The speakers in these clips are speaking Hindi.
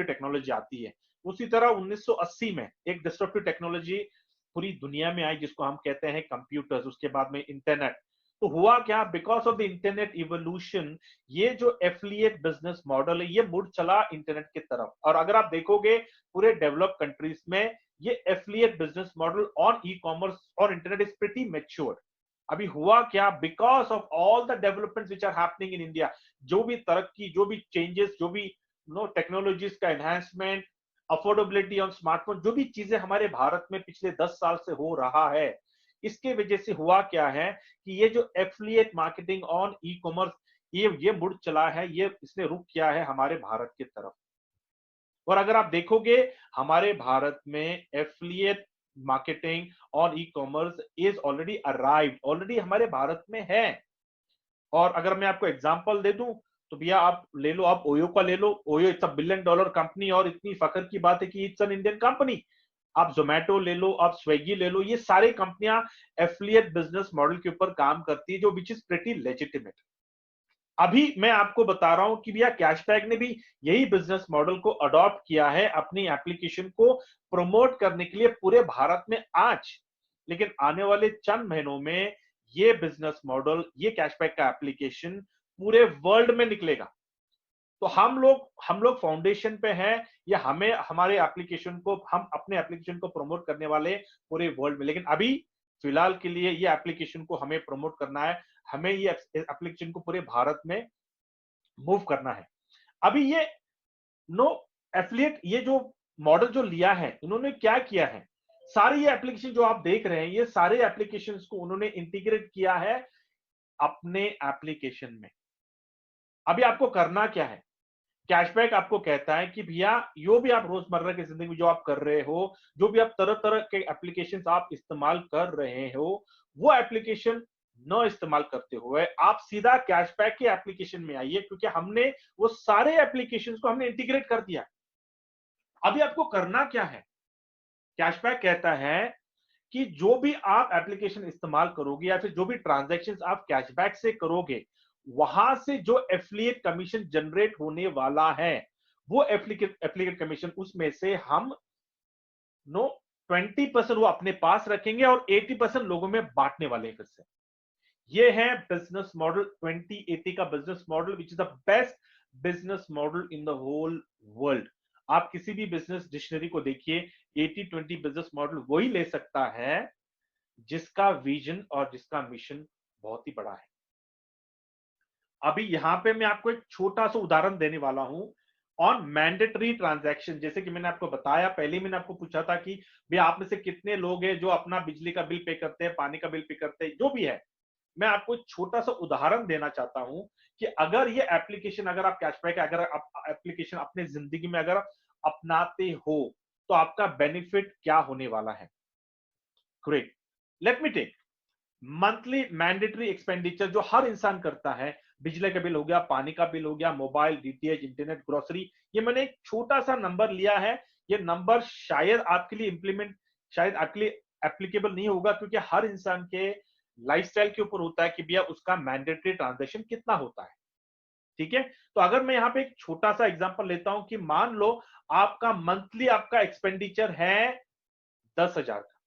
डिस्ट्रप्टिव टेक्नोलॉजी आती है, उसी तरह 1980 में एक डिस्ट्रप्टिव टेक्नोलॉजी पूरी दुनिया में आई जिसको हम कहते हैं कंप्यूटर्स, उसके बाद में इंटरनेट। तो हुआ क्या, because of the internet evolution, ये जो एफिलिएट बिजनेस मॉडल है ये मुड़ चला इंटरनेट की तरफ। और अगर आप देखोगे पूरे डेवलप कंट्रीज में ये affiliate business model on e commerce और इंटरनेट इज प्रीटी मैच्योर्ड। अभी हुआ क्या, because of all the developments which are happening in India, जो भी तरक्की, जो भी चेंजेस, जो भी टेक्नोलॉजीज का एनहांसमेंट, अफोर्डेबिलिटी ऑन स्मार्टफोन, जो भी चीजें हमारे भारत में पिछले 10 साल से हो रहा है, इसके वजह से हुआ क्या है कि ये जो affiliate marketing on e commerce ये मुड़ चला है, ये इसने रुख किया है हमारे भारत की तरफ। और अगर आप देखोगे हमारे भारत में affiliate marketing on e commerce is already arrived, already हमारे भारत में है। और अगर मैं आपको एग्जांपल दे दूं तो भैया आप ले लो, आप ओयो का ले लो। Oyo it's a $1 billion company और इतनी फख्र की बात है कि इट्स एन इंडियन कंपनी। आप जोमेटो ले लो, आप स्विगी ले लो, ये सारी कंपनियां एफिलिएट बिजनेस मॉडल के ऊपर काम करती है, जो विच इज प्रीटी लेजिटिमेट। अभी मैं आपको बता रहा हूं कि भैया कैशबैक ने भी यही बिजनेस मॉडल को अडॉप्ट किया है अपनी एप्लीकेशन को प्रमोट करने के लिए पूरे भारत में आज। लेकिन आने वाले चंद महीनों में ये बिजनेस मॉडल, ये कैशबैक का एप्लीकेशन पूरे वर्ल्ड में निकलेगा। तो हम लोग फाउंडेशन पे हैं, या हमें हमारे एप्लीकेशन को, हम अपने एप्लीकेशन को प्रमोट करने वाले पूरे वर्ल्ड में। लेकिन अभी फिलहाल के लिए ये एप्लीकेशन को हमें प्रमोट करना है, हमें ये एप्लीकेशन को पूरे भारत में मूव करना है। अभी ये नो एफिलिएट, ये जो मॉडल जो लिया है, इन्होंने क्या किया है, सारे ये एप्लीकेशन जो आप देख रहे हैं, ये सारे एप्लीकेशंस को उन्होंने इंटीग्रेट किया है अपने एप्लीकेशन में। अभी आपको करना क्या है, कैशबैक आपको कहता है कि भैया जो भी आप रोजमर्रा की जिंदगी में जो आप कर रहे हो, जो भी आप तरह तरह के एप्लीकेशंस आप इस्तेमाल कर रहे हो, वो एप्लीकेशन न इस्तेमाल करते हुए आप सीधा कैशबैक के एप्लीकेशन में आइए, क्योंकि हमने वो सारे एप्लीकेशंस को हमने इंटीग्रेट कर दिया। अभी आपको करना क्या है, कैशबैक कहता है कि जो भी आप एप्लीकेशन इस्तेमाल करोगे या फिर जो भी ट्रांजैक्शंस आप कैशबैक से करोगे, वहां से जो एफिलिएट कमीशन जनरेट होने वाला है, वो एफिलिएट कमीशन, उसमें से हम 20% वो अपने पास रखेंगे और 80% लोगों में बांटने वाले हैं। फिर से ये है बिजनेस मॉडल 2080 का business model, which is the best business model in the whole world. आप किसी भी बिजनेस डिक्शनरी को देखिए, 80-20 बिजनेस मॉडल वही ले सकता है जिसका विजन और जिसका मिशन बहुत ही बड़ा है। अभी यहां पे मैं आपको एक छोटा सा उदाहरण देने वाला हूं ऑन मैंडेटरी ट्रांजैक्शन। जैसे कि मैंने आपको बताया, पहले मैंने आपको पूछा था कि भाई आप में से कितने लोग हैं जो अपना बिजली का बिल पे करते हैं, पानी का बिल पे करते हैं, जो भी है। मैं आपको एक छोटा सा उदाहरण देना चाहता हूं कि अगर ये एप्लीकेशन, अगर आप कैशबैक, अगर आप एप्लीकेशन अपने जिंदगी में अगर अपनाते हो तो आपका बेनिफिट क्या होने वाला है। Great, let me take monthly mandatory expenditure जो हर इंसान करता है। बिजली का बिल हो गया, पानी का बिल हो गया, मोबाइल, डीटीएच, इंटरनेट, ग्रोसरी। ये मैंने एक छोटा सा नंबर लिया है। ये नंबर शायद आपके लिए शायद आपके लिए एप्लीकेबल नहीं होगा, क्योंकि हर इंसान के लाइफस्टाइल के ऊपर होता है कि भैया उसका मैंडेटरी ट्रांजैक्शन कितना होता है। ठीक है, तो अगर मैं यहाँ पे एक छोटा सा एग्जांपल लेता हूं कि मान लो आपका मंथली आपका एक्सपेंडिचर है 10,000 का।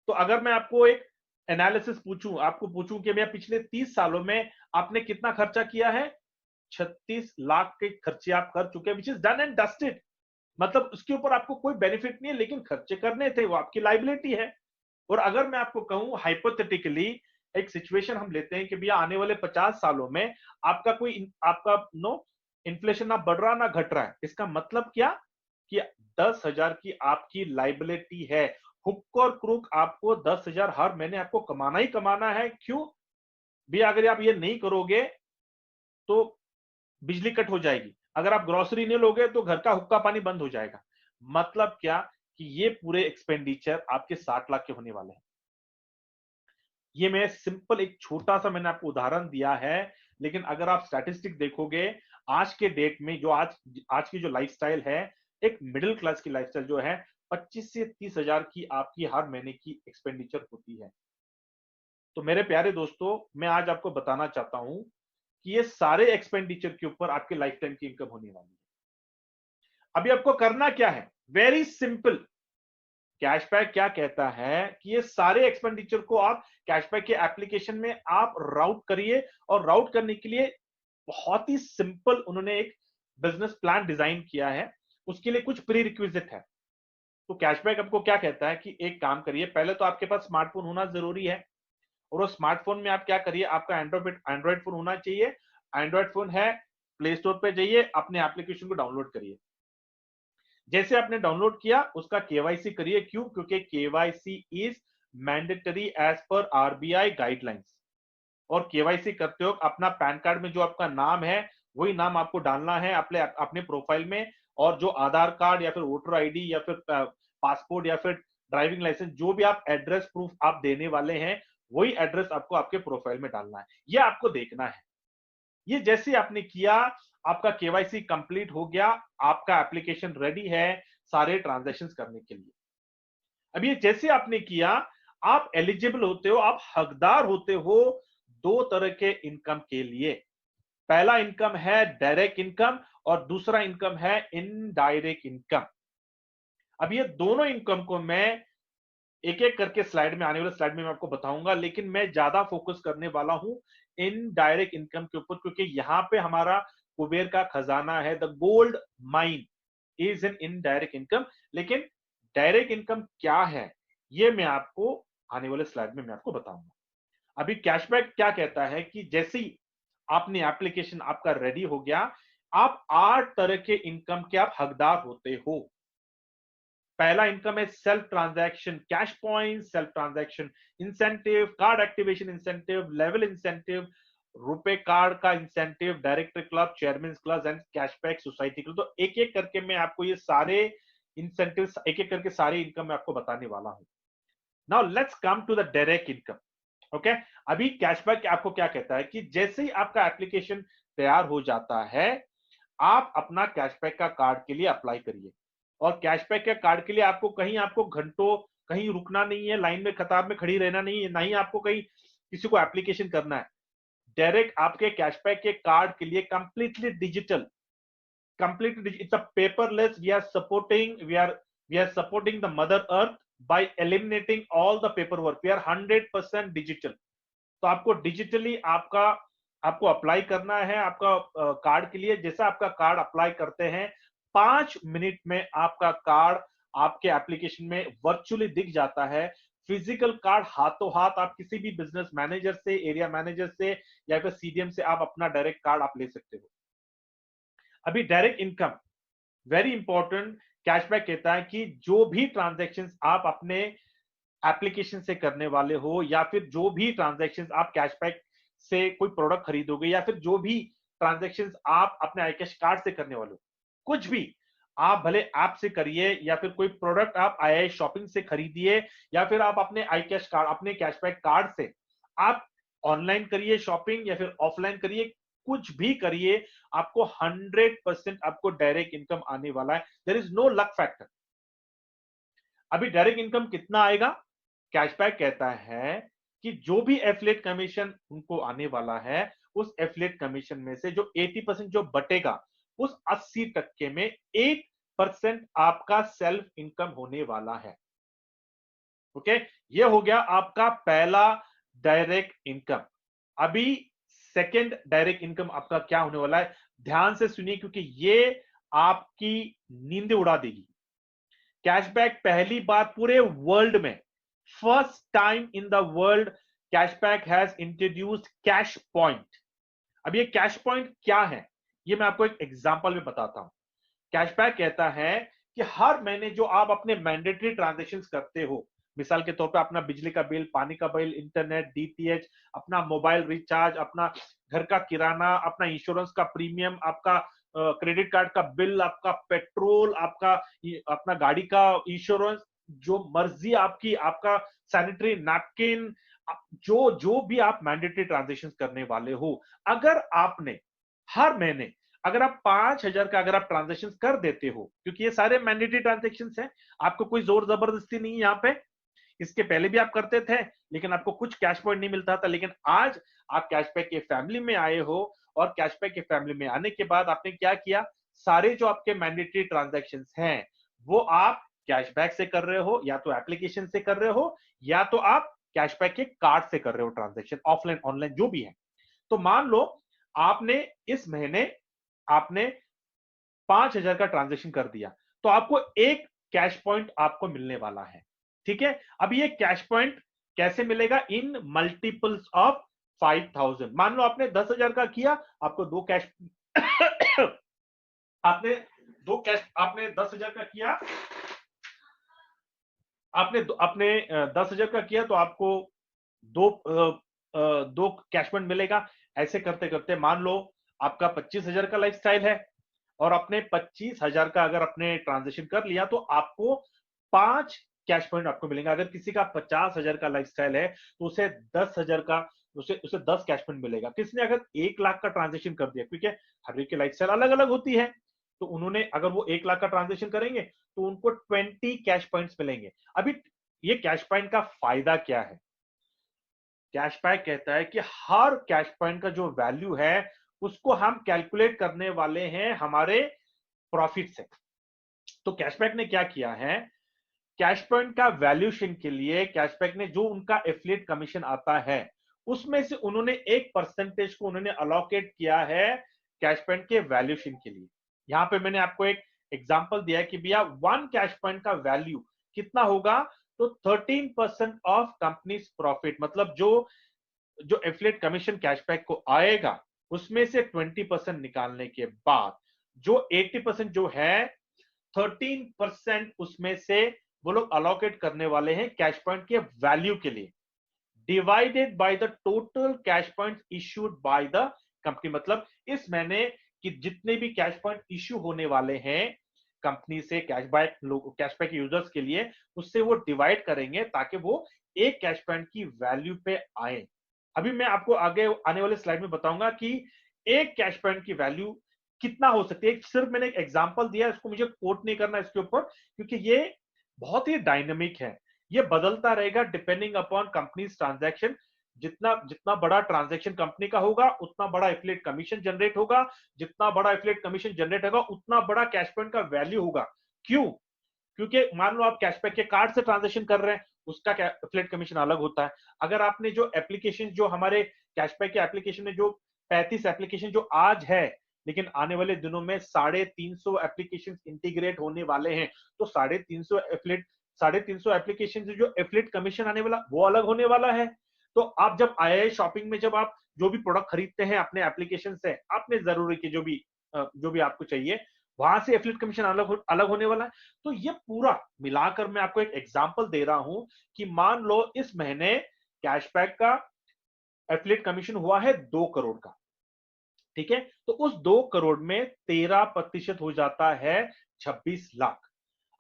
तो अगर मैं आपको एक एनालिसिस पूछूं, आपको पूछूं कि मैं पिछले 30 सालों में आपने कितना खर्चा किया है, 36 लाख के खर्चे आप कर चुके हैं, which is done and dusted. मतलब उसके ऊपर आपको कोई बेनिफिट नहीं है, लेकिन खर्चे करने थे, वो आपकी लाइबिलिटी है। और अगर मैं आपको कहूं हाइपोथेटिकली, एक सिचुएशन हम लेते हैं कि भैया आने वाले 50 सालों में आपका इन्फ्लेशन ना बढ़ रहा ना घट रहा है, इसका मतलब क्या कि 10,000 की आपकी लाइबिलिटी है। हुक और क्रूक आपको 10,000 हर महीने आपको कमाना ही कमाना है। क्यों भैया, अगर आप ये नहीं करोगे तो बिजली कट हो जाएगी, अगर आप ग्रोसरी नहीं लोगे तो घर का हुक्का पानी बंद हो जाएगा। मतलब क्या कि ये पूरे एक्सपेंडिचर आपके 60 लाख के होने वाले हैं। ये मैं सिंपल एक छोटा सा मैंने आपको उदाहरण दिया है, लेकिन अगर आप स्टैटिस्टिक देखोगे आज के डेट में, जो आज की जो लाइफस्टाइल है, एक मिडिल क्लास की लाइफस्टाइल जो है, 25 से 30,000 की आपकी हर महीने की एक्सपेंडिचर होती है। तो मेरे प्यारे दोस्तों, मैं आज आपको बताना चाहता हूं कि ये सारे एक्सपेंडिचर के ऊपर आपके लाइफ टाइम की इनकम होने वाली है। अभी आपको करना क्या है, वेरी सिंपल। कैशबैक क्या कहता है कि ये सारे एक्सपेंडिचर को आप कैशबैक के एप्लीकेशन में आप राउट करिए, और राउट करने के लिए बहुत ही सिंपल उन्होंने एक बिजनेस प्लान डिजाइन किया है। उसके लिए कुछ प्री रिक्विजिट है। तो कैशबैक आपको क्या कहता है कि एक काम करिए, पहले तो आपके पास स्मार्टफोन होना जरूरी है, और वो स्मार्टफोन में आप क्या करिए, आपका एंड्रॉइड फोन होना चाहिए। एंड्रॉइड फोन है, प्ले स्टोर पे जाइए, अपने एप्लीकेशन को डाउनलोड करिए। जैसे आपने डाउनलोड किया उसका केवाईसी करिए। क्यों? क्योंकि KYC is mandatory as per RBI guidelines. और केवाईसी करते हो अपना पैन कार्ड में जो आपका नाम है वही नाम आपको डालना है अपने अपने प्रोफाइल में, और जो आधार कार्ड या फिर वोटर आईडी या फिर पासपोर्ट या फिर ड्राइविंग लाइसेंस, जो भी आप एड्रेस प्रूफ आप देने वाले हैं, वही एड्रेस आपको आपके प्रोफाइल में डालना है। ये आपको देखना है। ये जैसे आपने किया, आपका केवाईसी कंप्लीट हो गया, आपका एप्लीकेशन रेडी है सारे ट्रांजैक्शन करने के लिए। अब ये जैसे आपने किया, आप एलिजिबल होते हो, आप हकदार होते हो दो तरह के इनकम के लिए। पहला इनकम है डायरेक्ट इनकम, और दूसरा इनकम है इनडायरेक्ट इनकम। अब ये दोनों इनकम को मैं एक एक करके स्लाइड में, आने वाले स्लाइड में मैं आपको बताऊंगा, लेकिन मैं ज्यादा फोकस करने वाला हूं इनडायरेक्ट इनकम के ऊपर, क्योंकि यहां पे हमारा कुबेर का खजाना है। The gold mine is in indirect income. लेकिन डायरेक्ट इनकम क्या है, ये मैं आपको आने वाले स्लाइड में मैं आपको बताऊंगा। अभी कैशबैक क्या कहता है कि जैसे ही आपने एप्लीकेशन आपका रेडी हो गया, आप 8 तरह के इनकम के आप हकदार होते हो। पहला इनकम है self transaction cash point, self transaction incentive, card activation incentive, level incentive, रुपए कार्ड का incentive, director club, chairman club and cashback society club. तो एक एक करके मैं आपको ये सारे इंसेंटिव, एक एक करके सारे इनकम मैं आपको बताने वाला हूं। Now let's come to the direct income. Okay, अभी कैशबैक आपको क्या कहता है कि जैसे ही आपका एप्लीकेशन तैयार हो जाता है, आप अपना कैशबैक का कार्ड के लिए अप्लाई करिए। और कैशबैक के कार्ड के लिए आपको कहीं, आपको घंटों कहीं रुकना नहीं है, लाइन में कतार में खड़ी रहना नहीं है, ना ही आपको कहीं किसी को एप्लीकेशन करना है। डायरेक्ट आपके कैशबैक के कार्ड के लिए completely digital, completely it's a paperless. We are supporting the mother earth by eliminating all the paperwork. We are 100% digital. तो आपको डिजिटली आपको अप्लाई करना है आपका कार्ड के लिए। जैसा आपका कार्ड अप्लाई करते हैं, 5 मिनट में आपका कार्ड आपके एप्लीकेशन में वर्चुअली दिख जाता है। फिजिकल कार्ड हाथों हाथ आप किसी भी बिजनेस मैनेजर से, एरिया मैनेजर से या फिर सीडीएम से आप अपना डायरेक्ट कार्ड आप ले सकते हो। अभी direct income very important. Cashback कहता है कि जो भी ट्रांजैक्शन आप अपने एप्लीकेशन से करने वाले हो, या फिर जो भी ट्रांजैक्शन आप कैशबैक से कोई प्रोडक्ट खरीदोगे, या फिर जो भी ट्रांजैक्शन आप अपने आई कैश कार्ड से करने वाले हो, कुछ भी आप भले ऐप से करिए या फिर कोई प्रोडक्ट आप आई शॉपिंग से खरीदिए, या फिर आप अपने आई कैश कार्ड, अपने कैशबैक कार्ड से आप ऑनलाइन करिए शॉपिंग या फिर ऑफलाइन करिए, कुछ भी करिए, आपको 100% आपको डायरेक्ट इनकम आने वाला है। There is no luck factor. अभी डायरेक्ट इनकम कितना आएगा? कैशबैक कहता है कि जो भी एफिलिएट कमीशन उनको आने वाला है, उस एफिलिएट कमीशन में से जो 80% जो बटेगा, उस 80% में 8% आपका सेल्फ इनकम होने वाला है। ओके, ये हो गया आपका पहला डायरेक्ट इनकम। अभी सेकंड डायरेक्ट इनकम आपका क्या होने वाला है, ध्यान से सुनिए क्योंकि ये आपकी नींद उड़ा देगी। कैशबैक पहली बार पूरे वर्ल्ड में, first time in the world, cashback has introduced cash point. अब ये कैश पॉइंट क्या है, ये मैं आपको एक एग्जांपल में बताता हूं। कैशबैक कहता है कि हर महीने जो आप अपने मैंडेटरी ट्रांजैक्शंस करते हो, मिसाल के तौर पे अपना बिजली का बिल, पानी का बिल, इंटरनेट, डीटीएच, अपना मोबाइल रिचार्ज, अपना घर का किराना, अपना इंश्योरेंस का प्रीमियम, आपका क्रेडिट कार्ड का बिल, आपका पेट्रोल, आपका अपना गाड़ी का इंश्योरेंस, जो मर्जी आपकी, आपका सैनिटरी नैपकिन, जो जो भी आप मैंडेटरी ट्रांजैक्शन करने वाले हो, अगर आपने हर महीने अगर आप 5,000 का अगर आप ट्रांजैक्शन कर देते हो, क्योंकि ये सारे मैंडेटरी ट्रांजैक्शन हैं, आपको कोई जोर जबरदस्ती नहीं है यहाँ पे। इसके पहले भी आप करते थे लेकिन आपको कुछ कैश पॉइंट नहीं मिलता था, लेकिन आज आप कैशबैक के फैमिली में आए हो, और कैशबैक के फैमिली में आने के बाद आपने क्या किया, सारे जो आपके मैंडेटरी ट्रांजैक्शंस हैं वो आप कैशबैक से कर रहे हो, या तो एप्लीकेशन से कर रहे हो, या तो आप कैशबैक के कार्ड से कर रहे हो ट्रांजैक्शन, ऑफलाइन ऑनलाइन जो भी है। तो मान लो आपने इस महीने आपने 5,000 का ट्रांजैक्शन कर दिया, तो आपको एक कैश पॉइंट आपको मिलने वाला है। ठीक है, अब ये कैश पॉइंट कैसे मिलेगा? In multiples of 5,000। मान लो आपने 10,000 का किया, आपको दो कैश आपने 10,000 का किया, आपने 10,000 का किया, तो आपको दो कैश पॉइंट मिलेगा। ऐसे करते करते मान लो आपका 25,000 का लाइफस्टाइल है, और अपने 25,000 का अगर आपने ट्रांजेक्शन कर लिया, तो आपको 5 कैश पॉइंट आपको मिलेंगे। अगर किसी का 50,000 का लाइफस्टाइल है, तो उसे 10,000 का उसे 10 कैश पॉइंट मिलेगा। किसने अगर 1 लाख का ट्रांजेक्शन कर दिया, क्योंकि हर एक की लाइफस्टाइल अलग अलग होती है, तो उन्होंने अगर वो 1 लाख का ट्रांजेक्शन करेंगे, तो उनको 20 कैश पॉइंट्स मिलेंगे। अभी ये कैश पॉइंट का फायदा क्या है? कैशबैक कहता है कि हर कैश पॉइंट का जो वैल्यू है उसको हम कैलकुलेट करने वाले हैं हमारे प्रॉफिट से। तो कैशबैक ने क्या किया है, कैश पॉइंट का वैल्यूएशन के लिए कैशबैक ने जो उनका एफिलिएट कमीशन आता है, उसमें से उन्होंने एक परसेंटेज को उन्होंने अलोकेट किया है कैश पॉइंट के वैल्यूएशन के लिए। यहां पे मैंने आपको एक एग्जांपल दिया है कि भैया 1 कैश पॉइंट का वैल्यू कितना होगा, तो 13% ऑफ कंपनीज प्रॉफिट, मतलब जो जो एफिलिएट कमीशन कैशबैक को आएगा, उसमें से 20% निकालने के बाद जो 80% जो है, 13% उसमें से वो लोग अलोकेट करने वाले हैं कैश पॉइंट के वैल्यू के लिए, divided by the total cash point issued by the company. मतलब इस महीने कि जितने भी कैश पॉइंट इश्यू होने वाले हैं कंपनी से कैशबैक यूजर्स के लिए, उससे वो डिवाइड करेंगे ताकि वो एक कैश पॉइंट की वैल्यू पे आए। अभी मैं आपको आगे आने वाले स्लाइड में बताऊंगा कि एक कैश पॉइंट की वैल्यू कितना हो सकती है। सिर्फ मैंने एक एग्जांपल दिया, इसको मुझे कोट नहीं करना इसके ऊपर, क्योंकि ये बहुत ही डायनेमिक है, ये बदलता रहेगा डिपेंडिंग अपॉन कंपनीज ट्रांजैक्शन। जितना जितना बड़ा ट्रांजैक्शन कंपनी का होगा, उतना बड़ा एफिलिएट कमीशन जनरेट होगा, जितना बड़ा एफिलिएट कमीशन जनरेट होगा, उतना बड़ा कैश पॉइंट का वैल्यू होगा। क्यों? क्योंकि मान लो आप कैशबैक के कार्ड से ट्रांजैक्शन कर रहे हैं, उसका एफिलिएट कमीशन अलग होता है। अगर आपने जो एप्लीकेशन, जो हमारे कैशबैक के एप्लीकेशन में जो 35 एप्लीकेशन जो आज है, लेकिन आने वाले दिनों में 350 एप्लीकेशन इंटीग्रेट होने वाले हैं, तो 350 एप्लीकेशन से जो एफिलिएट कमीशन आने वाला वो अलग होने वाला है। तो आप जब आए शॉपिंग में, जब आप जो भी प्रोडक्ट खरीदते हैं अपने एप्लीकेशन से, आपने जरूरी की जो भी आपको चाहिए, वहां से एफिलिएट कमीशन अलग होने वाला है। तो ये पूरा मिलाकर मैं आपको एक एग्जांपल दे रहा हूं कि मान लो इस महीने कैशबैक का एफिलिएट कमीशन हुआ है 2 करोड़ का। ठीक है, तो उस 2 करोड़ में 13% हो जाता है 26 लाख।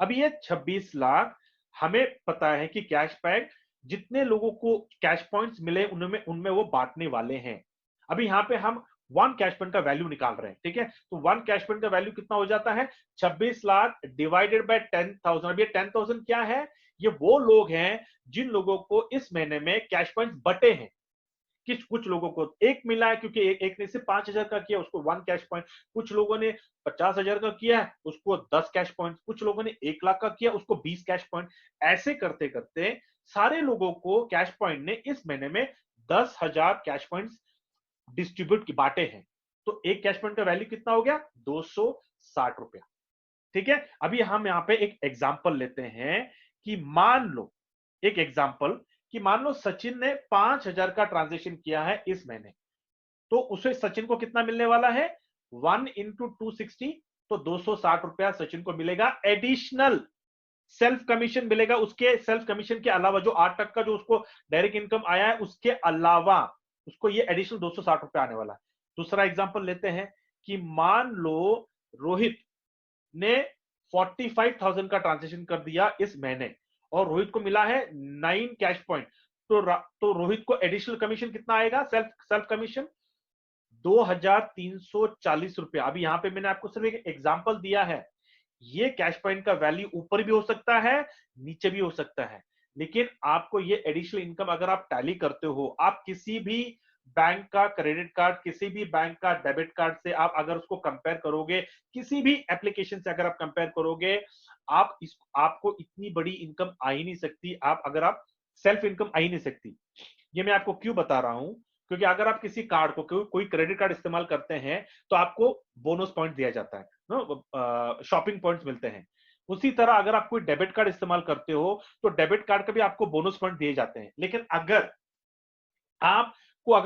अब ये 26 लाख, हमें पता है कि कैशबैक जितने लोगों को कैश पॉइंट्स मिले उनमें उनमें वो बांटने वाले हैं। अभी यहाँ पे हम 1 कैश पॉइंट का वैल्यू निकाल रहे हैं। ठीक है, तो 1 कैश पॉइंट का वैल्यू कितना हो जाता है? 26 लाख डिवाइडेड बाय 10,000। अब ये 10,000 क्या है? ये वो लोग हैं जिन लोगों को इस महीने में कैश पॉइंट बटे हैं। कुछ लोगों को एक मिला है, क्योंकि एक ने सिर्फ 5,000 का किया, उसको 1 कैश पॉइंट। कुछ लोगों ने 50,000 का किया है, उसको 10 कैश पॉइंट। कुछ लोगों ने 1 लाख का किया, उसको 20 कैश पॉइंट। ऐसे करते करते सारे लोगों को कैश पॉइंट ने इस महीने में 10,000 कैश पॉइंट डिस्ट्रीब्यूट की बांटे हैं। तो एक कैश पॉइंट का वैल्यू कितना हो गया? 260 रुपया। ठीक है, अभी हम यहाँ पे एक एग्जाम्पल लेते हैं कि मान लो, एक एग्जाम्पल कि मान लो सचिन ने 5,000 का ट्रांजेक्शन किया है इस महीने, तो उसे सचिन को कितना मिलने वाला है? 1 इंटू 260, तो 260 रुपया सचिन को मिलेगा। एडिशनल सेल्फ कमीशन मिलेगा, उसके सेल्फ कमीशन के अलावा जो 8% जो उसको डायरेक्ट इनकम आया है, उसके अलावा उसको ये एडिशनल 260 रुपया आने वाला है। दूसरा एग्जाम्पल लेते हैं कि मान लो रोहित ने 45,000 का ट्रांजेक्शन कर दिया इस महीने, और रोहित को मिला है 9 कैश पॉइंट। तो रोहित को एडिशनल कमीशन कितना आएगा? सेल्फ कमीशन 2,340 रुपया। अभी यहां पे मैंने आपको सिर्फ एक एग्जांपल दिया है। ये कैश पॉइंट का वैल्यू ऊपर भी हो सकता है, नीचे भी हो सकता है, लेकिन आपको ये एडिशनल इनकम अगर आप टैली करते हो, आप किसी भी बैंक का क्रेडिट कार्ड, किसी भी बैंक का डेबिट कार्ड से आप अगर उसको कंपेयर करोगे, किसी भी एप्लीकेशन से अगर आप कंपेयर करोगे, आपको इतनी बड़ी इनकम आ ही नहीं सकती, आप अगर आप सेल्फ इनकम आ ही नहीं सकती। ये मैं आपको क्यों बता रहा हूं, क्योंकि अगर आप किसी कार्ड को, कोई क्रेडिट कार्ड इस्तेमाल करते हैं तो आपको बोनस पॉइंट दिया जाता है ना, शॉपिंग पॉइंट्स मिलते हैं। उसी तरह अगर आप कोई डेबिट कार्ड इस्तेमाल करते हो तो डेबिट कार्ड का भी आपको बोनस पॉइंट दिए जाते हैं। लेकिन अगर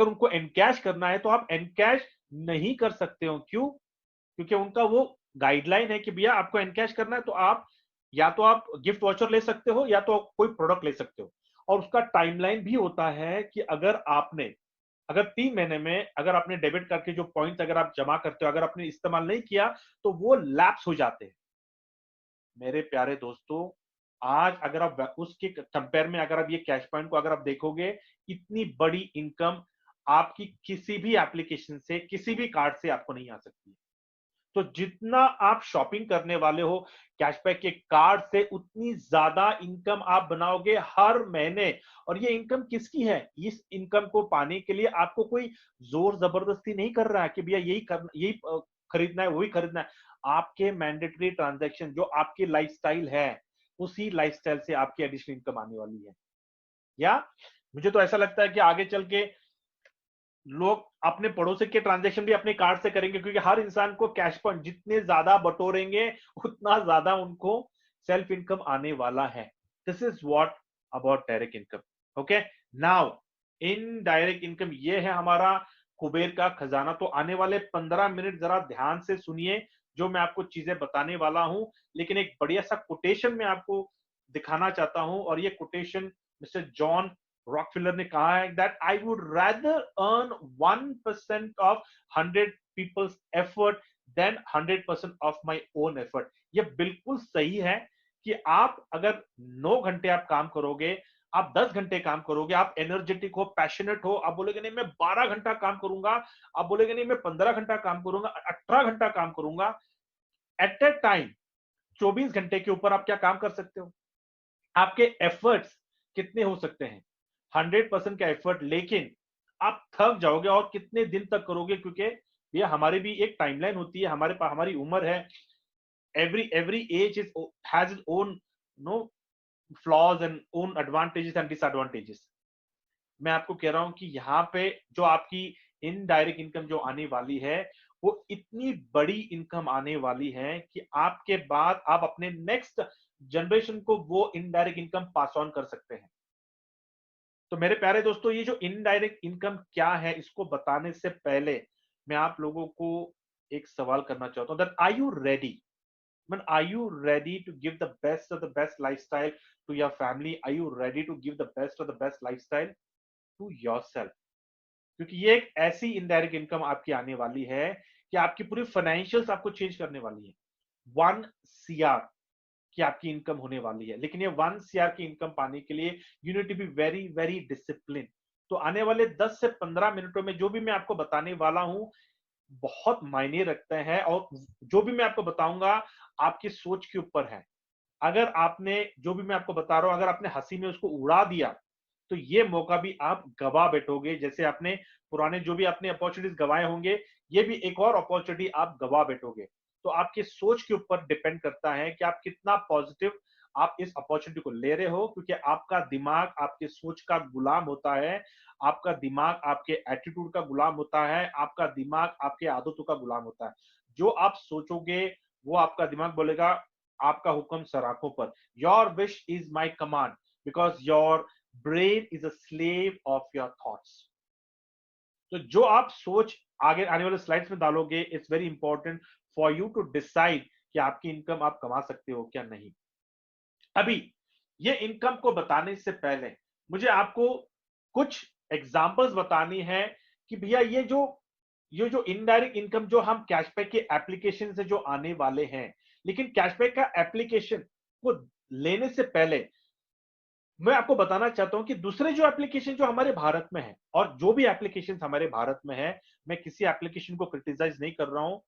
उनको एनकैश करना है तो आप एनकैश नहीं कर सकते हो। क्यों? क्योंकि उनका वो गाइडलाइन है कि भैया आपको एनकैश करना है तो आप या तो आप गिफ्ट वॉचर ले सकते हो या तो कोई प्रोडक्ट ले सकते हो। और उसका टाइमलाइन भी होता है कि अगर 3 महीने में अगर आपने डेबिट कार्ड के जो पॉइंट्स अगर आप जमा करते हो, अगर आपने इस्तेमाल नहीं किया तो वो लैप्स हो जाते हैं। मेरे प्यारे दोस्तों, आज अगर आप उसके कंपेयर में अगर आप ये कैश पॉइंट को अगर आप देखोगे, इतनी बड़ी इनकम आपकी किसी भी एप्लीकेशन से, किसी भी कार्ड से आपको नहीं आ सकती। तो जितना आप शॉपिंग करने वाले हो कैशबैक के कार्ड से, उतनी ज्यादा इनकम आप बनाओगे हर महीने। और ये इनकम किसकी है? इस इनकम को पाने के लिए आपको कोई जोर जबरदस्ती नहीं कर रहा है कि भैया यही खरीदना है, वही खरीदना है। आपके मैंडेटरी ट्रांजैक्शन जो आपकी लाइफस्टाइल है, उसी लाइफस्टाइल से आपकी एडिशनल इनकम आने वाली है। या मुझे तो ऐसा लगता है कि आगे चल के लोग अपने पड़ोसी के ट्रांजैक्शन भी अपने कार्ड से करेंगे, क्योंकि हर इंसान को कैश पॉइंट जितने ज्यादा बटोरेंगे उतना ज्यादा उनको सेल्फ इनकम आने वाला है। This is what about direct income. Okay, now indirect income ये है हमारा कुबेर का खजाना। तो आने वाले 15 मिनट जरा ध्यान से सुनिए जो मैं आपको चीजें बताने वाला हूं। लेकिन एक बढ़िया सा कोटेशन मैं आपको दिखाना चाहता हूं, और ये कोटेशन मिस्टर जॉन रॉकफिलर ने कहा है that I would rather earn 1% of 100 peoples effort than 100% of my own effort. ये बिल्कुल सही है कि आप अगर 9 घंटे आप काम करोगे, आप 10 घंटे काम करोगे, आप एनर्जेटिक हो, पैशनेट हो, आप बोलेगे नहीं मैं 12 घंटा काम करूंगा, आप बोलेगे नहीं मैं 15 घंटा काम करूंगा, 18 घंटा काम करूंगा। एट ए टाइम 24 घंटे के ऊपर आप क्या काम कर सकते हो? आपके एफर्ट्स कितने हो सकते हैं? 100% का एफर्ट, लेकिन आप थक जाओगे। और कितने दिन तक करोगे? क्योंकि ये हमारी भी एक टाइमलाइन होती है, हमारे पास हमारी उम्र है। Every age is has its own no flaws and own advantages and disadvantages. मैं आपको कह रहा हूं कि यहाँ पे जो आपकी इनडायरेक्ट इनकम जो आने वाली है, वो इतनी बड़ी इनकम आने वाली है कि आपके बाद आप अपने नेक्स्ट जनरेशन को वो इनडायरेक्ट इनकम पास ऑन कर सकते हैं। तो मेरे प्यारे दोस्तों, ये जो इनडायरेक्ट इनकम क्या है, इसको बताने से पहले मैं आप लोगों को एक सवाल करना चाहता हूं that are you ready? Man, are you ready to give the best of the best lifestyle to your family? Are you ready to give the best of the best lifestyle to yourself? क्योंकि ये एक ऐसी इनडायरेक्ट इनकम आपकी आने वाली है कि आपकी पूरी फाइनेंशियल्स आपको चेंज करने वाली है। 1 CR की आपकी इनकम होने वाली है। लेकिन ये 1 CR की इनकम पाने के लिए you need to be very very discipline. तो आने वाले 10 से 15 मिनटों में जो भी मैं आपको बताने वाला हूं, बहुत मायने रखते हैं। और जो भी मैं आपको बताऊंगा आपकी सोच के ऊपर है। अगर आपने जो भी मैं आपको बता रहा हूं, अगर आपने हंसी में उसको उड़ा दिया तो ये मौका भी आप गवा बैठोगे। जैसे आपने पुराने जो भी आपने अपॉर्चुनिटीज गवाए होंगे, ये भी एक और अपॉर्चुनिटी आप गवा बैठोगे। तो आपकी सोच के ऊपर डिपेंड करता है कि आप कितना पॉजिटिव आप इस अपॉर्चुनिटी को ले रहे हो। क्योंकि आपका दिमाग आपके सोच का गुलाम होता है, आपका दिमाग आपके एटीट्यूड का गुलाम होता है, आपका दिमाग आपके आदतों का गुलाम होता है। जो आप सोचोगे वो आपका दिमाग बोलेगा आपका हुक्म सराखों पर। Your wish is my command, because your brain is a slave of your thoughts. तो जो आप सोच आगे आने वाले स्लाइड्स में डालोगे, it's very important for you to decide कि आपकी इनकम आप कमा सकते हो क्या नहीं। अभी ये इनकम को बताने से पहले मुझे आपको कुछ एग्जांपल्स बतानी है कि भैया ये जो इनडायरेक्ट इनकम जो हम कैशबैक के एप्लीकेशन से जो आने वाले हैं, लेकिन कैशबैक का एप्लीकेशन को लेने से पहले मैं आपको बताना चाहता हूं कि दूसरे जो एप्लीकेशन जो हमारे भारत में है, और जो भी एप्लीकेशन हमारे भारत में है, मैं किसी एप्लीकेशन को क्रिटिसाइज नहीं कर रहा हूं,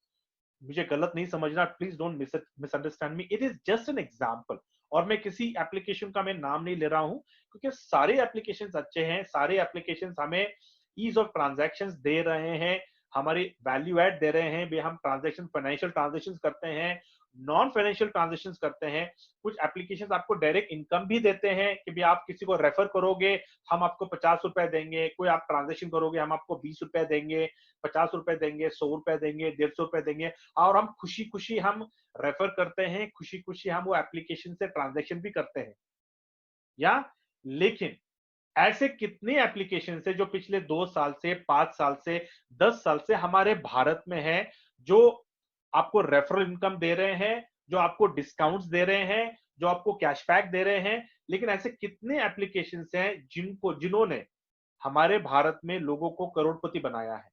मुझे गलत नहीं समझना, please don't misunderstand me, it is just an example. और मैं किसी एप्लीकेशन का मैं नाम नहीं ले रहा हूं, क्योंकि सारे एप्लीकेशंस अच्छे हैं, सारे एप्लीकेशंस हमें ईज ऑफ ट्रांजैक्शंस दे रहे हैं, हमारी वैल्यू एड दे रहे हैं भी, हम ट्रांजैक्शन फाइनेंशियल ट्रांजैक्शन करते हैं, नॉन फाइनेंशियल ट्रांजैक्शन करते हैं। कुछ एप्लीकेशन आपको डायरेक्ट इनकम भी देते हैं कि भी आप किसी को रेफर करोगे हम आपको 50 रुपए देंगे, कोई आप ट्रांजैक्शन करोगे हम आपको 20 रुपए देंगे, 50 रुपए देंगे, 100 रुपए देंगे, 150 रुपए देंगे, और हम खुशी खुशी हम रेफर करते हैं, खुशी खुशी हम वो एप्लीकेशन से ट्रांजैक्शन भी करते हैं। या लेकिन ऐसे कितने एप्लीकेशन है जो पिछले 2 साल से, 5 साल से, 10 साल से हमारे भारत में है, जो आपको रेफरल इनकम दे रहे हैं, जो आपको डिस्काउंट्स दे रहे हैं, जो आपको कैशबैक दे रहे हैं। लेकिन ऐसे कितने एप्लीकेशन हैं जिन्होंने हमारे भारत में लोगों को करोड़पति बनाया है?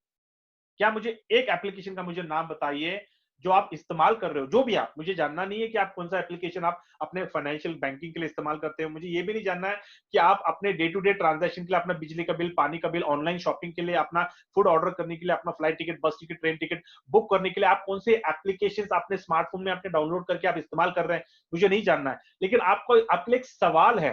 क्या मुझे एक एप्लीकेशन का मुझे नाम बताइए जो आप इस्तेमाल कर रहे हो, जो भी आप, मुझे जानना नहीं है कि आप कौन सा एप्लीकेशन आप अपने फाइनेंशियल बैंकिंग के लिए इस्तेमाल करते हो, मुझे ये भी नहीं जानना है कि आप अपने डे टू डे ट्रांजैक्शन के लिए, अपना बिजली का बिल, पानी का बिल, ऑनलाइन शॉपिंग के लिए, अपना फूड ऑर्डर करने के लिए, अपना फ्लाइट टिकट, बस टिकट, ट्रेन टिकट बुक करने के लिए आप कौन से एप्लीकेशन अपने स्मार्टफोन में अपने डाउनलोड करके आप इस्तेमाल कर रहे हैं, मुझे नहीं जानना है। लेकिन आपको आपके एक सवाल है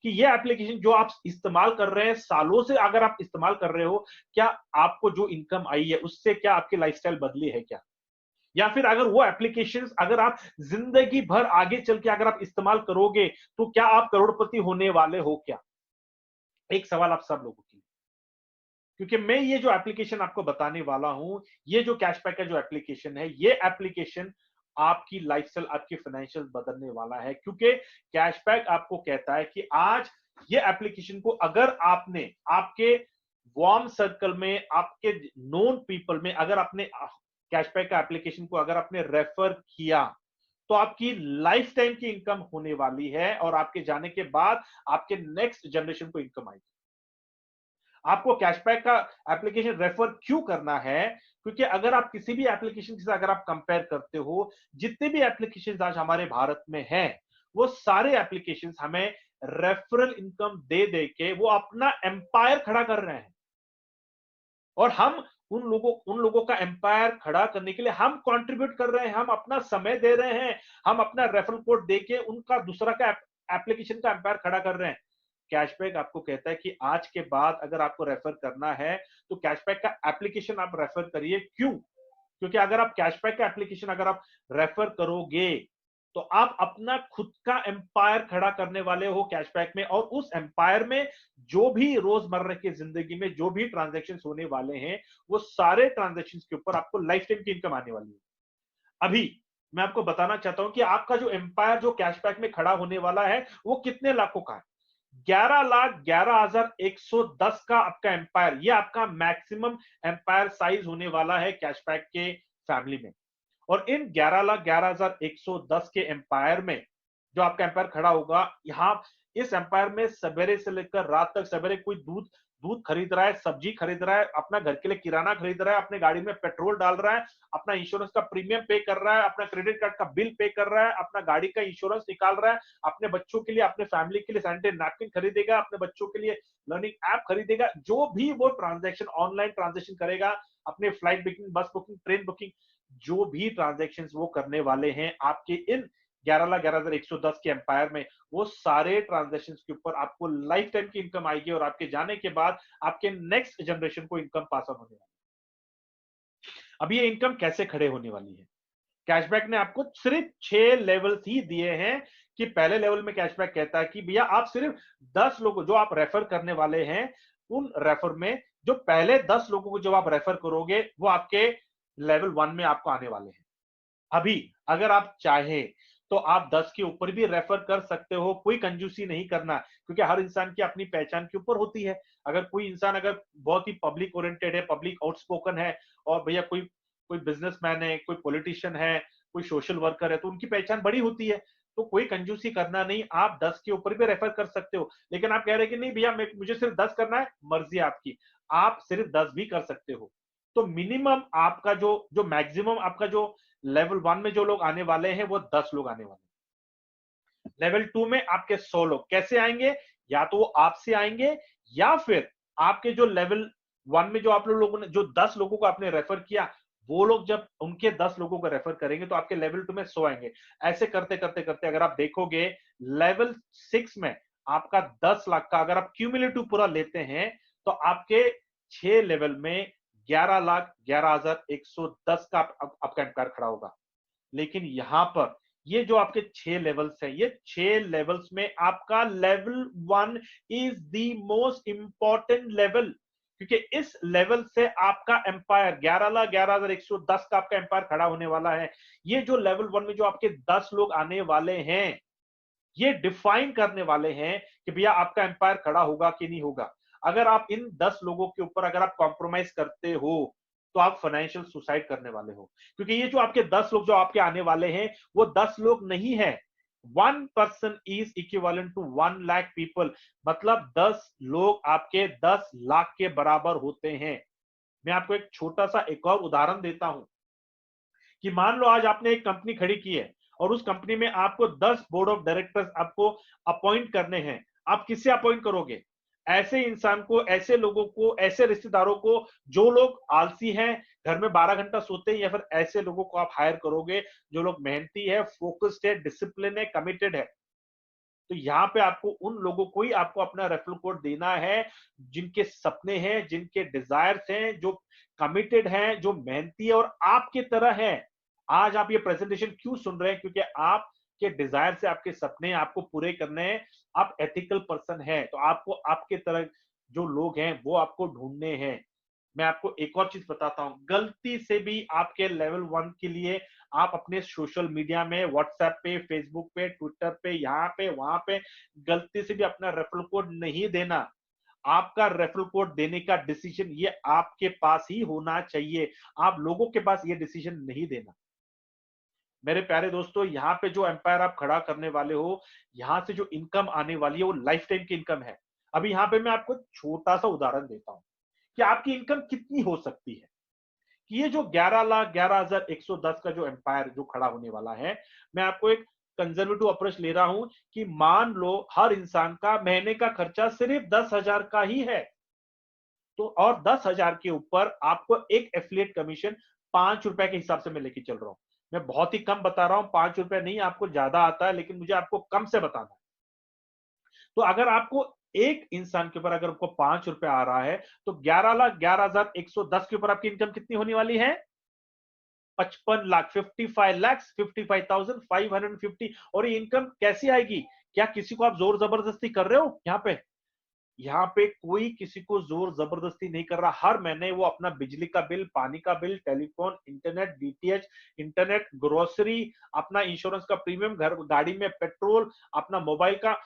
कि ये एप्लीकेशन जो आप इस्तेमाल कर रहे हैं, सालों से अगर आप इस्तेमाल कर रहे हो, क्या आपको जो इनकम आई है उससे क्या आपकी लाइफस्टाइल बदली है क्या? या फिर अगर वो एप्लीकेशंस अगर आप जिंदगी भर आगे चल के अगर आप इस्तेमाल करोगे तो क्या आप करोड़पति होने वाले हो क्या? एक सवाल आप सब लोगों के लिए, क्योंकि मैं ये जो एप्लीकेशन आपको बताने वाला हूं, ये जो कैशबैक का जो एप्लीकेशन है, ये एप्लीकेशन आपकी लाइफस्टाइल, आपकी फाइनेंशियल बदलने वाला है। क्योंकि कैशबैक आपको कहता है कि आज ये एप्लीकेशन को अगर आपने आपके वार्म सर्कल में, आपके नोन पीपल में अगर आपने कैशबैक का एप्लीकेशन को अगर आपने रेफर किया तो आपकी लाइफ टाइम की इनकम होने वाली है, और आपके जाने के बाद आपके नेक्स्ट जनरेशन को इनकम आएगी। आपको कैशबैक का एप्लीकेशन रेफर क्यों करना है? क्योंकि अगर आप किसी भी एप्लीकेशन से अगर आप कंपेयर करते हो, जितने भी एप्लीकेशन आज हमारे भारत में हैं, वो सारे एप्लीकेशन हमें रेफरल इनकम दे दे के वो अपना एम्पायर खड़ा कर रहे हैं, और हम उन लोगों का एम्पायर खड़ा करने के लिए हम कंट्रीब्यूट कर रहे हैं, हम अपना समय दे रहे हैं, हम अपना रेफरल कोड देके उनका दूसरा का एप्लीकेशन का एम्पायर खड़ा कर रहे हैं। कैशबैक आपको कहता है कि आज के बाद अगर आपको रेफर करना है तो कैशबैक का एप्लीकेशन आप रेफर करिए। क्यों? क्योंकि अगर आप कैशबैक का एप्लीकेशन अगर आप रेफर करोगे तो आप अपना खुद का एम्पायर खड़ा करने वाले हो कैशबैक में, और उस एम्पायर में जो भी रोजमर्रा की जिंदगी में जो भी ट्रांजैक्शंस होने वाले हैं, वो सारे ट्रांजैक्शंस के ऊपर आपको लाइफ टाइम की इनकम आने वाली है। अभी मैं आपको बताना चाहता हूं कि आपका जो एम्पायर जो कैशबैक में खड़ा होने वाला है वो कितने लाखों का है। 11,11,110 का आपका एम्पायर, ये आपका मैक्सिमम एम्पायर साइज होने वाला है कैशबैक के फैमिली में। और इन 11,11,110 के एम्पायर में जो आपका एम्पायर खड़ा होगा, यहां इस एम्पायर में सवेरे से लेकर रात तक, सवेरे कोई दूध दूध खरीद रहा है, सब्जी खरीद रहा है, अपना घर के लिए किराना खरीद रहा है, अपने गाड़ी में पेट्रोल डाल रहा है, अपना इंश्योरेंस का प्रीमियम पे कर रहा है, अपना क्रेडिट कार्ड का बिल पे कर रहा है, अपना गाड़ी का इंश्योरेंस निकाल रहा है, अपने बच्चों के लिए, अपने फैमिली के लिए सैनिटरी नैपकिन खरीदेगा, अपने बच्चों के लिए लर्निंग ऐप खरीदेगा, जो भी वो ट्रांजैक्शन ऑनलाइन ट्रांजैक्शन करेगा, अपने फ्लाइट बुकिंग, बस बुकिंग, ट्रेन बुकिंग, जो भी ट्रांजैक्शंस वो करने वाले हैं आपके इन 11,11,110 के एम्पायर में, वो सारे ट्रांजैक्शंस के ऊपर आपको लाइफ टाइम की इनकम आएगी, और आपके जाने के बाद आपके नेक्स्ट जनरेशन को इनकम पास ऑन होने वाली है। अब ये इनकम कैसे खड़े होने वाली है? कैशबैक ने आपको सिर्फ 6 लेवल्स ही दिए हैं कि पहले लेवल में कैशबैक कहता है कि भैया आप सिर्फ 10 लोगों जो आप रेफर करने वाले हैं, उन रेफर में जो पहले 10 लोगों को जब आप रेफर करोगे वो आपके लेवल 1 में आपको आने वाले हैं। अभी अगर आप चाहें तो आप 10 के ऊपर भी रेफर कर सकते हो, कोई कंजूसी नहीं करना, क्योंकि हर इंसान की अपनी पहचान के ऊपर होती है। अगर कोई इंसान अगर बहुत ही पब्लिक ओरिएंटेड है, पब्लिक आउटस्पोकन है, और भैया कोई कोई बिजनेसमैन है, कोई पॉलिटिशियन है, कोई सोशल वर्कर है, तो उनकी पहचान बड़ी होती है, तो कोई कंजूसी करना नहीं, आप 10 के ऊपर भी रेफर कर सकते हो। लेकिन आप कह रहे हैं कि नहीं भैया मुझे सिर्फ 10 करना है, मर्जी आपकी, आप सिर्फ 10 भी कर सकते हो। तो मिनिमम आपका जो जो मैक्सिमम आपका जो लेवल 1 में जो लोग आने वाले हैं वो 10 लोग आने वाले हैं। लेवल 2 में आपके 100 लोग कैसे आएंगे? या तो वो आपसे आएंगे, या फिर आपके जो लेवल 1 में जो आप लोगों ने जो 10 लोगों को आपने रेफर किया, वो लोग जब उनके 10 लोगों को रेफर करेंगे तो आपके लेवल 2 में 100 आएंगे। ऐसे करते करते करते अगर आप देखोगे लेवल 6 में आपका 10 लाख का अगर आप क्यूमुलेटिव पूरा लेते हैं तो आपके 6 लेवल में 11,11,110 का आपका एम्पायर खड़ा होगा। लेकिन यहां पर ये जो आपके 6 लेवल्स हैं, ये 6 लेवल्स में आपका level 1 is the most important level, क्योंकि इस लेवल से आपका एम्पायर 11,11,110 का आपका एम्पायर खड़ा होने वाला है। ये जो लेवल 1 में जो आपके 10 लोग आने वाले हैं, ये डिफाइन करने वाले हैं कि भैया आपका एम्पायर खड़ा होगा कि नहीं होगा। अगर आप इन 10 लोगों के ऊपर अगर आप कॉम्प्रोमाइज करते हो तो आप फाइनेंशियल सुसाइड करने वाले हो, क्योंकि ये जो आपके 10 लोग जो आपके आने वाले हैं वो 10 लोग नहीं है। 1 person is equivalent to 1 lakh people, मतलब 10 लोग आपके 10 लाख के बराबर होते हैं। मैं आपको एक छोटा सा एक और उदाहरण देता हूं कि मान लो आज आपने एक कंपनी खड़ी की है और उस कंपनी में आपको 10 बोर्ड ऑफ डायरेक्टर्स आपको अपॉइंट करने हैं। आप किससे अपॉइंट करोगे? ऐसे इंसान को, ऐसे लोगों को, ऐसे रिश्तेदारों को जो लोग आलसी हैं, घर में 12 घंटा सोते हैं, या फिर ऐसे लोगों को आप हायर करोगे जो लोग मेहनती है, फोकस्ड है, डिसिप्लिन है, कमिटेड है। तो यहाँ पे आपको उन लोगों को ही आपको अपना रेफरल कोड देना है जिनके सपने हैं, जिनके डिजायर्स हैं, जो कमिटेड हैं, जो मेहनती है और आपके तरह है। आज आप ये प्रेजेंटेशन क्यों सुन रहे हैं? क्योंकि आपके डिजायर से, आपके सपने आपको पूरे करने हैं। आप एथिकल पर्सन हैं, तो आपको आपके तरह जो लोग हैं वो आपको ढूंढने हैं। मैं आपको एक और चीज बताता हूं, गलती से भी आपके लेवल 1 के लिए आप अपने सोशल मीडिया में, व्हाट्सएप पे, फेसबुक पे, ट्विटर पे, यहाँ पे, वहां पे गलती से भी अपना रेफरल कोड नहीं देना। आपका रेफरल कोड देने का डिसीजन ये आपके पास ही होना चाहिए। आप लोगों के पास ये डिसीजन नहीं देना। मेरे प्यारे दोस्तों, यहाँ पे जो एम्पायर आप खड़ा करने वाले हो, यहाँ से जो इनकम आने वाली है वो लाइफ टाइम की इनकम है। अभी यहाँ पे मैं आपको छोटा सा उदाहरण देता हूं कि आपकी इनकम कितनी हो सकती है। कि ये जो 11,11,110 का जो एम्पायर जो खड़ा होने वाला है, मैं आपको एक कंजर्वेटिव अप्रोच ले रहा हूं कि मान लो हर इंसान का महीने का खर्चा सिर्फ 10,000 का ही है, तो और 10,000 के ऊपर आपको एक एफिलिएट कमीशन 5 रुपए के हिसाब से मैं लेके चल रहा हूं। मैं बहुत ही कम बता रहा हूं, 5 रुपए नहीं, आपको ज्यादा आता है, लेकिन मुझे आपको कम से बताना है। तो अगर आपको एक इंसान के ऊपर अगर आपको 5 रुपए आ रहा है, तो 11,11,110 के ऊपर आपकी इनकम कितनी होने वाली है? 55 लाख, 55 लाख, 55,550। और ये इनकम कैसी आएगी? क्या किसी को आप जोर जबरदस्ती कर रहे हो? यहाँ पे कोई किसी को जोर जबरदस्ती नहीं कर रहा। हर महीने वो अपना बिजली का बिल, पानी का bill, telephone, internet, DTH, internet, grocery, अपना इंश्योरेंस का प्रीमियम, घर गाड़ी में पेट्रोल, अपना मोबाइल का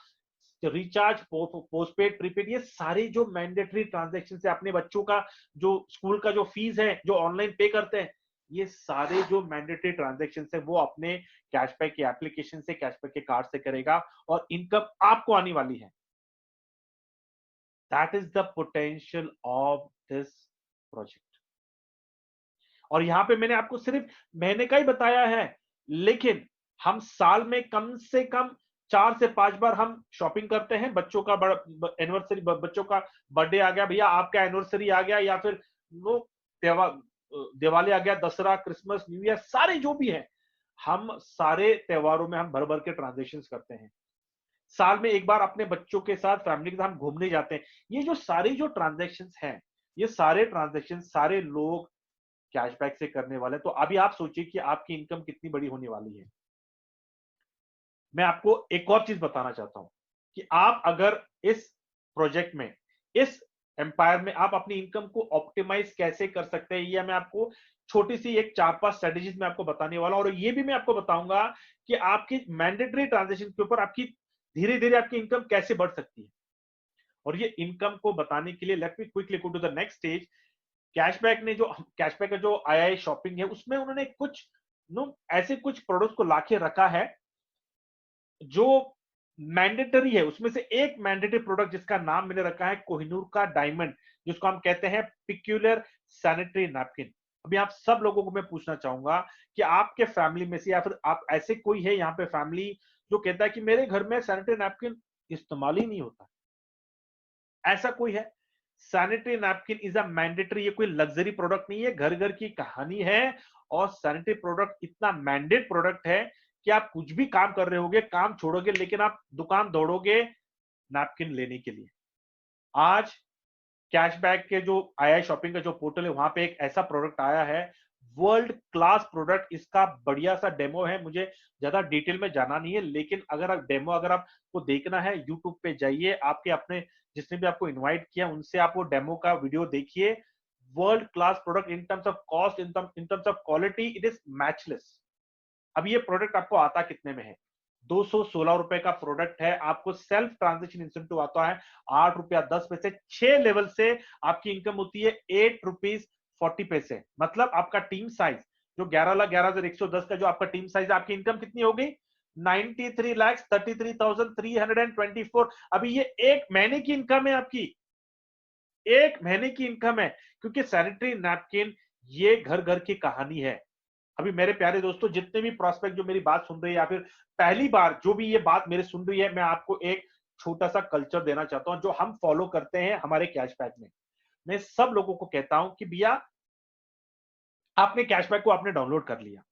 रिचार्ज, पोस्टपेड, प्रीपेड, ये सारी जो मैंडेटरी ट्रांजेक्शन है, अपने बच्चों का जो स्कूल का जो फीस है जो ऑनलाइन पे करते हैं, ये सारे जो मैंडेटरी ट्रांजेक्शन है वो अपने कैशबैक के एप्लीकेशन से, कैशबैक के कार्ड से करेगा और इनकम आपको आने वाली है। That is the potential of this project. और यहां पे मैंने आपको सिर्फ महीने का ही बताया है, लेकिन हम साल में कम से कम 4 से 5 बार हम शॉपिंग करते हैं। बच्चों का एनिवर्सरी, बच्चों का बर्थडे आ गया, भैया आपका एनिवर्सरी आ गया, या फिर नो दिवाली आ गया, दसरा, क्रिसमस, न्यू ईयर, सारे जो भी है, हम सारे त्योहारों में हम भर भर के ट्रांजेक्शन करते हैं। साल में एक बार अपने बच्चों के साथ, फैमिली के साथ हम घूमने जाते हैं। ये जो सारी जो ट्रांजेक्शन हैं, ये सारे ट्रांजेक्शन सारे लोग कैशबैक से करने वाले हैं। तो अभी आप सोचिए कि आपकी इनकम कितनी बड़ी होने वाली है। मैं आपको एक और चीज बताना चाहता हूं कि आप अगर इस प्रोजेक्ट में, इस एम्पायर में आप अपनी इनकम को ऑप्टिमाइज कैसे कर सकते हैं, ये मैं आपको छोटी सी एक 4-5 स्ट्रेटेजीज में आपको बताने वाला हूं। और ये भी मैं आपको बताऊंगा कि आपकी मैंडेटरी ट्रांजेक्शन के ऊपर आपकी धीरे धीरे आपकी इनकम कैसे बढ़ सकती है। और ये इनकम को बताने के लिए let me quickly go to the next stage. Cashback का जो आया है शॉपिंग है, उसमें उन्होंने कुछ ऐसे कुछ प्रोडक्ट्स को लाके रखा है जो मैंडेटरी है। उसमें से एक मैंडेटरी प्रोडक्ट जिसका नाम मैंने रखा है कोहिनूर का डायमंड, जिसको हम कहते हैं पिक्यूलर सैनिटरी नैपकिन। अभी आप सब लोगों को मैं पूछना चाहूंगा कि आपके फैमिली में से, या फिर आप ऐसे कोई है यहाँ पे फैमिली जो कहता है कि मेरे घर में सैनिटरी नैपकिन इस्तेमाल ही नहीं होता? ऐसा कोई है? Sanitary napkin is a mandatory, ये कोई लग्जरी प्रोडक्ट नहीं है, घर घर की कहानी है। और सैनिटरी प्रोडक्ट इतना मैंडेट प्रोडक्ट है कि आप कुछ भी काम कर रहे होगे, काम छोड़ोगे, लेकिन आप दुकान दौड़ोगे नैपकिन लेने के लिए। आज कैशबैक के जो आई शॉपिंग का जो पोर्टल है वहां पे एक ऐसा प्रोडक्ट आया है, वर्ल्ड क्लास प्रोडक्ट, इसका बढ़िया सा डेमो है। मुझे ज्यादा डिटेल में जाना नहीं है, लेकिन अगर आप डेमो अगर आपको देखना है यूट्यूब पे जाइए, आपके अपने जिसने भी आपको इनवाइट किया उनसे आप वो डेमो का वीडियो देखिए। World class product in terms of cost, in terms of quality, it is matchless. अब ये प्रोडक्ट आपको आता कितने में है? 216 रुपए का प्रोडक्ट है। आपको सेल्फ ट्रांजेक्शन इंसेंटिव आता है 8 रुपया 10 पैसे। 6 लेवल से आपकी इनकम होती है 8 रुपीज 40 पैसे। मतलब आपका टीम साइज जो 11,11,110 का जो आपका टीम साइज, आपकी इनकम कितनी हो गई? 93,33,324। अभी ये एक महीने की इनकम है आपकी, एक महीने की इनकम है। क्योंकि सैनिटरी नैपकिन ये घर घर की कहानी है। अभी मेरे प्यारे दोस्तों, जितने भी प्रोस्पेक्ट जो मेरी बात सुन रही है या फिर पहली बार जो भी ये बात मेरे सुन रही है, मैं आपको एक छोटा सा कल्चर देना चाहता हूं जो हम फॉलो करते हैं हमारे कैशबैक में। मैं सब लोगों को कहता हूं कि भैया, आपने कैशबैक को आपने डाउनलोड कर लिया,